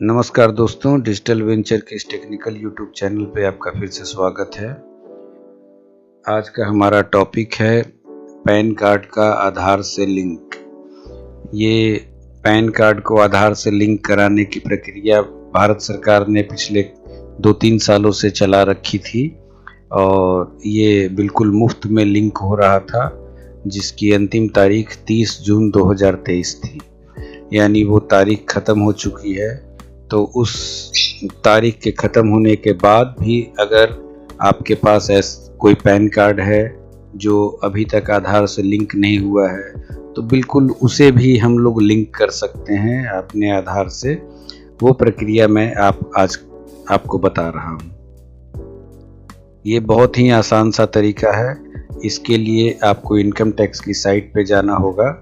नमस्कार दोस्तों, digital venture के इस टेक्निकल यूट्यूब चैनल पे आपका फिर से स्वागत है। आज का हमारा टॉपिक है पैन कार्ड का आधार से लिंक। ये पैन कार्ड को आधार से लिंक कराने की प्रक्रिया भारत सरकार ने पिछले 2-3 सालों से चला रखी थी और ये बिल्कुल मुफ्त में लिंक हो रहा था, जिसकी अंतिम तारीख 30 जून 2023 थी। यानी वो तारीख ख़त्म हो चुकी है। तो उस तारीख के ख़त्म होने के बाद भी अगर आपके पास कोई पैन कार्ड है जो अभी तक आधार से लिंक नहीं हुआ है, तो बिल्कुल उसे भी हम लोग लिंक कर सकते हैं अपने आधार से। वो प्रक्रिया मैं आज आपको बता रहा हूँ। ये बहुत ही आसान सा तरीका है। इसके लिए आपको इनकम टैक्स की साइट पे जाना होगा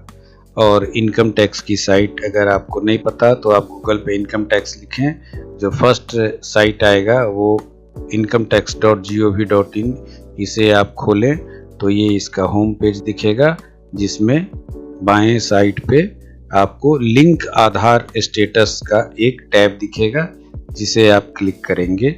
और इनकम टैक्स की साइट अगर आपको नहीं पता तो आप गूगल पे इनकम टैक्स लिखें। जो फर्स्ट साइट आएगा वो incometax.gov.in, इसे आप खोलें तो ये इसका होम पेज दिखेगा, जिसमें बाएं साइड पे आपको लिंक आधार स्टेटस का एक टैब दिखेगा, जिसे आप क्लिक करेंगे।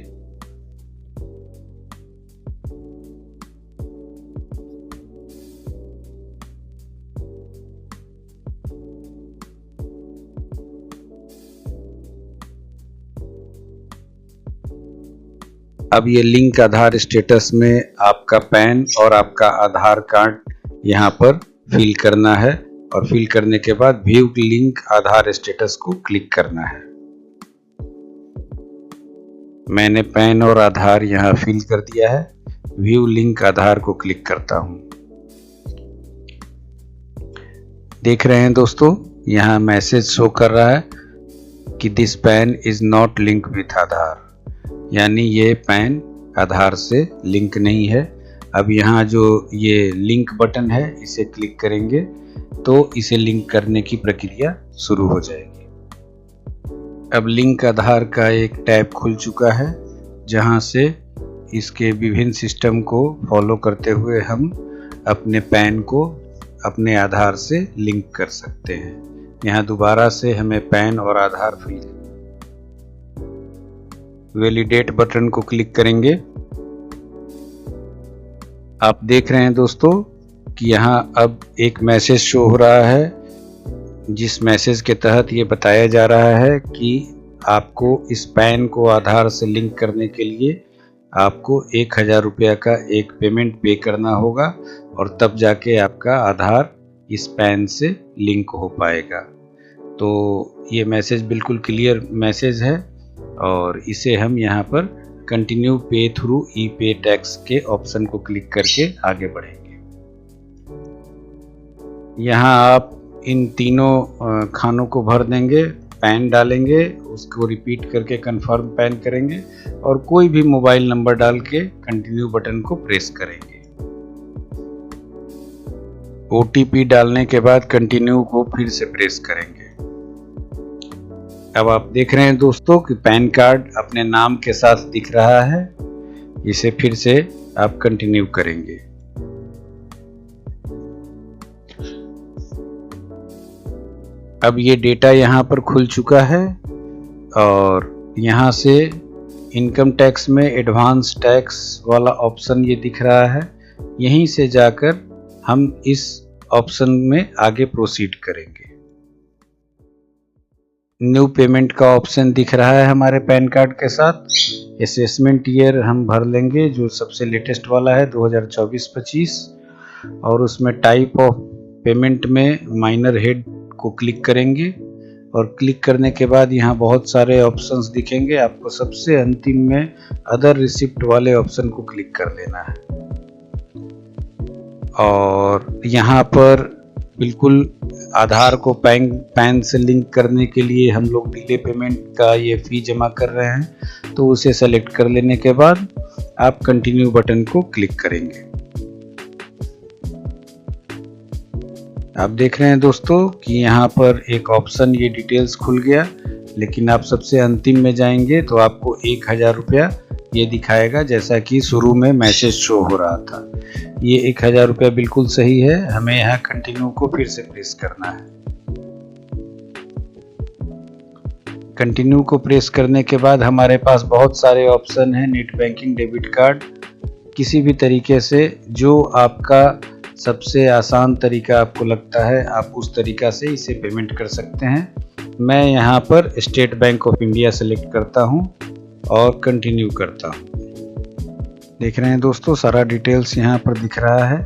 अब ये लिंक आधार स्टेटस में आपका पैन और आपका आधार कार्ड यहाँ पर फिल करना है और फिल करने के बाद व्यू लिंक आधार स्टेटस को क्लिक करना है। मैंने पैन और आधार यहाँ फिल कर दिया है। व्यू लिंक आधार को क्लिक करता हूँ। देख रहे हैं दोस्तों, यहाँ मैसेज शो कर रहा है कि this PAN is not link with Aadhaar, यानी ये पैन आधार से लिंक नहीं है। अब यहाँ जो ये लिंक बटन है, इसे क्लिक करेंगे तो इसे लिंक करने की प्रक्रिया शुरू हो जाएगी। अब लिंक आधार का एक टैब खुल चुका है, जहाँ से इसके विभिन्न सिस्टम को फॉलो करते हुए हम अपने पैन को अपने आधार से लिंक कर सकते हैं। यहाँ दोबारा से हमें पैन और आधार फिल वैलिडेट बटन को क्लिक करेंगे। आप देख रहे हैं दोस्तों कि यहाँ अब एक मैसेज शो हो रहा है, जिस मैसेज के तहत ये बताया जा रहा है कि आपको इस पैन को आधार से लिंक करने के लिए आपको 1000 रुपया का एक पेमेंट पे करना होगा और तब जाके आपका आधार इस पैन से लिंक हो पाएगा। तो ये मैसेज बिल्कुल क्लियर मैसेज है और इसे हम यहाँ पर कंटिन्यू पे थ्रू ई पे टैक्स के ऑप्शन को क्लिक करके आगे बढ़ेंगे। यहाँ आप इन तीनों खानों को भर देंगे, पैन डालेंगे, उसको रिपीट करके कंफर्म पैन करेंगे और कोई भी मोबाइल नंबर डाल के कंटिन्यू बटन को प्रेस करेंगे। OTP डालने के बाद कंटिन्यू को फिर से प्रेस करेंगे। अब आप देख रहे हैं दोस्तों कि पैन कार्ड अपने नाम के साथ दिख रहा है। इसे फिर से आप कंटिन्यू करेंगे। अब ये डेटा यहाँ पर खुल चुका है और यहाँ से इनकम टैक्स में एडवांस टैक्स वाला ऑप्शन ये दिख रहा है। यहीं से जाकर हम इस ऑप्शन में आगे प्रोसीड करेंगे। न्यू पेमेंट का ऑप्शन दिख रहा है हमारे पैन कार्ड के साथ। असेसमेंट ईयर हम भर लेंगे, जो सबसे लेटेस्ट वाला है 2024-25, और उसमें टाइप ऑफ पेमेंट में माइनर हेड को क्लिक करेंगे और क्लिक करने के बाद यहाँ बहुत सारे ऑप्शंस दिखेंगे। आपको सबसे अंतिम में अदर रिसिप्ट वाले ऑप्शन को क्लिक कर लेना है और यहाँ पर बिल्कुल आधार को पैन से लिंक करने के लिए हम लोग डिले पेमेंट का ये फी जमा कर रहे हैं, तो उसे सेलेक्ट कर लेने के बाद आप कंटिन्यू बटन को क्लिक करेंगे। आप देख रहे हैं दोस्तों कि यहाँ पर एक ऑप्शन ये डिटेल्स खुल गया, लेकिन आप सबसे अंतिम में जाएंगे तो आपको 1000 रुपया ये दिखाएगा, जैसा कि शुरू में मैसेज शो हो रहा था। ये 1000 रुपया बिल्कुल सही है। हमें यहाँ कंटिन्यू को फिर से प्रेस करना है। कंटिन्यू को प्रेस करने के बाद हमारे पास बहुत सारे ऑप्शन हैं, नेट बैंकिंग, डेबिट कार्ड, किसी भी तरीके से जो आपका सबसे आसान तरीका आपको लगता है आप उस तरीका से इसे पेमेंट कर सकते हैं। मैं यहाँ पर state bank of India select करता हूँ और कंटिन्यू करता हूँ। देख रहे हैं दोस्तों, सारा डिटेल्स यहाँ पर दिख रहा है,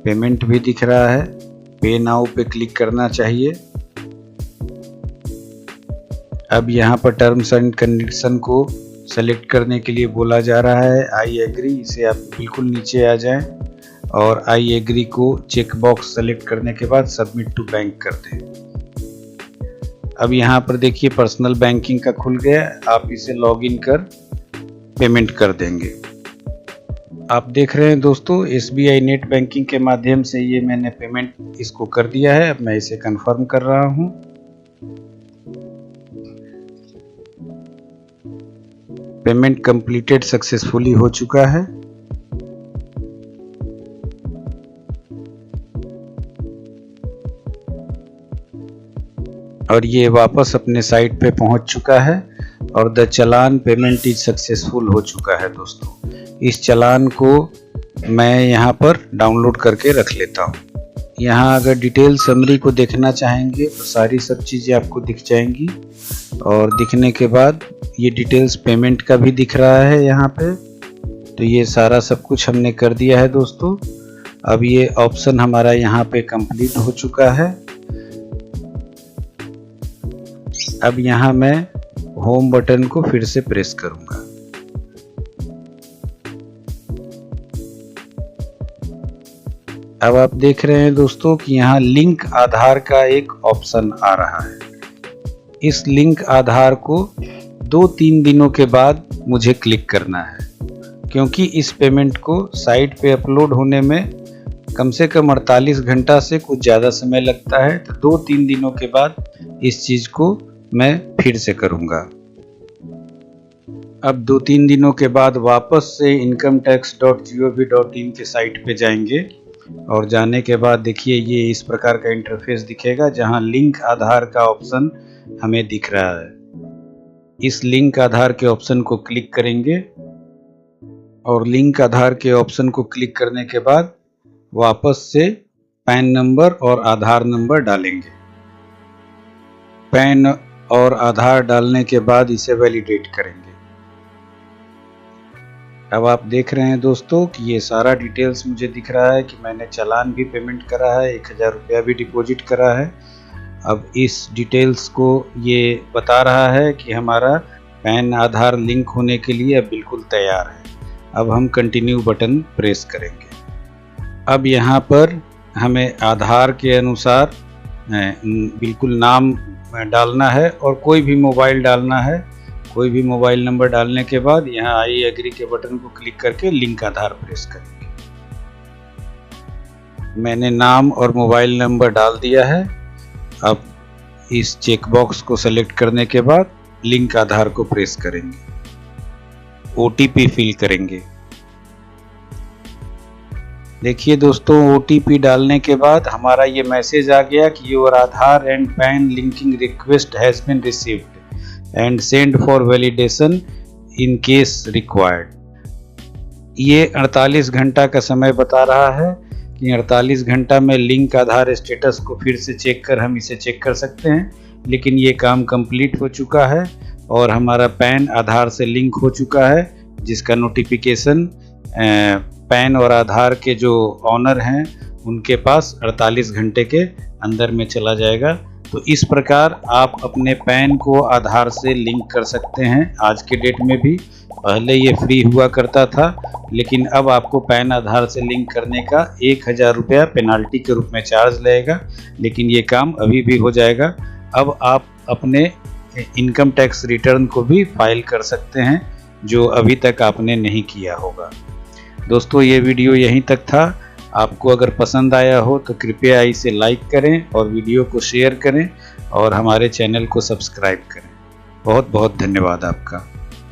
पेमेंट भी दिख रहा है। पे नाउ पे क्लिक करना चाहिए। अब यहाँ पर टर्म्स एंड कंडीशन को सेलेक्ट करने के लिए बोला जा रहा है, आई एग्री। इसे आप बिल्कुल नीचे आ जाएं और आई एग्री को चेक बॉक्स सेलेक्ट करने के बाद सबमिट टू बैंक कर दें। अब यहाँ पर देखिए पर्सनल बैंकिंग का खुल गया, आप इसे लॉगिन कर पेमेंट कर देंगे। आप देख रहे हैं दोस्तों, SBI नेट बैंकिंग के माध्यम से ये मैंने पेमेंट इसको कर दिया है। अब मैं इसे कंफर्म कर रहा हूँ। पेमेंट कंप्लीटेड सक्सेसफुली हो चुका है। और ये वापस अपने साइट पे पहुंच चुका है और the challan payment is successful हो चुका है दोस्तों। इस चालान को मैं यहाँ पर डाउनलोड करके रख लेता हूँ। यहाँ अगर डिटेल समरी को देखना चाहेंगे तो सारी सब चीज़ें आपको दिख जाएंगी और दिखने के बाद ये डिटेल्स पेमेंट का भी दिख रहा है यहाँ पे। तो ये सारा सब कुछ हमने कर दिया है दोस्तों। अब ये ऑप्शन हमारा यहाँ पे कंप्लीट हो चुका है। अब यहाँ मैं होम बटन को फिर से प्रेस करूँगा। अब आप देख रहे हैं दोस्तों कि यहाँ लिंक आधार का एक ऑप्शन आ रहा है। इस लिंक आधार को 2-3 दिनों के बाद मुझे क्लिक करना है, क्योंकि इस पेमेंट को साइट पे अपलोड होने में कम से कम 48 घंटा से कुछ ज़्यादा समय लगता है। तो 2-3 दिनों के बाद इस चीज़ को मैं फिर से करूँगा। अब 2-3 दिनों के बाद वापस से incometax.gov.in के साइट पे जाएंगे और जाने के बाद देखिए ये इस प्रकार का इंटरफेस दिखेगा, जहां लिंक आधार का ऑप्शन हमें दिख रहा है। इस लिंक आधार के ऑप्शन को क्लिक करेंगे और लिंक आधार के ऑप्शन को क्लिक करने के बाद वापस से पैन नंबर और आधार नंबर डालेंगे। पैन और आधार डालने के बाद इसे वैलिडेट करेंगे। अब आप देख रहे हैं दोस्तों कि ये सारा डिटेल्स मुझे दिख रहा है कि मैंने चालान भी पेमेंट करा है, 1000 रुपया भी डिपॉजिट करा है। अब इस डिटेल्स को ये बता रहा है कि हमारा पैन आधार लिंक होने के लिए अब बिल्कुल तैयार है। अब हम कंटिन्यू बटन प्रेस करेंगे। अब यहाँ पर हमें आधार के अनुसार बिल्कुल नाम डालना है और कोई भी मोबाइल डालना है। कोई भी मोबाइल नंबर डालने के बाद यहाँ आई एग्री के बटन को क्लिक करके लिंक आधार प्रेस करेंगे। मैंने नाम और मोबाइल नंबर डाल दिया है। अब इस चेक बॉक्स को सेलेक्ट करने के बाद लिंक आधार को प्रेस करेंगे, OTP फिल करेंगे। देखिए दोस्तों, OTP डालने के बाद हमारा ये मैसेज आ गया कि your Aadhaar and PAN linking request has been received and send for validation in case required. ये 48 घंटा का समय बता रहा है कि 48 घंटा में लिंक आधार स्टेटस को फिर से चेक कर हम इसे चेक कर सकते हैं। लेकिन ये काम कंप्लीट हो चुका है और हमारा पैन आधार से लिंक हो चुका है, जिसका नोटिफिकेशन पैन और आधार के जो ऑनर हैं उनके पास 48 घंटे के अंदर में चला जाएगा। तो इस प्रकार आप अपने पैन को आधार से लिंक कर सकते हैं। आज के डेट में भी, पहले ये फ्री हुआ करता था, लेकिन अब आपको पैन आधार से लिंक करने का 1000 रुपया पेनाल्टी के रूप में चार्ज लगेगा, लेकिन ये काम अभी भी हो जाएगा। अब आप अपने इनकम टैक्स रिटर्न को भी फाइल कर सकते हैं, जो अभी तक आपने नहीं किया होगा। दोस्तों, ये वीडियो यहीं तक था। आपको अगर पसंद आया हो तो कृपया इसे लाइक करें और वीडियो को शेयर करें और हमारे चैनल को सब्सक्राइब करें। बहुत बहुत धन्यवाद आपका।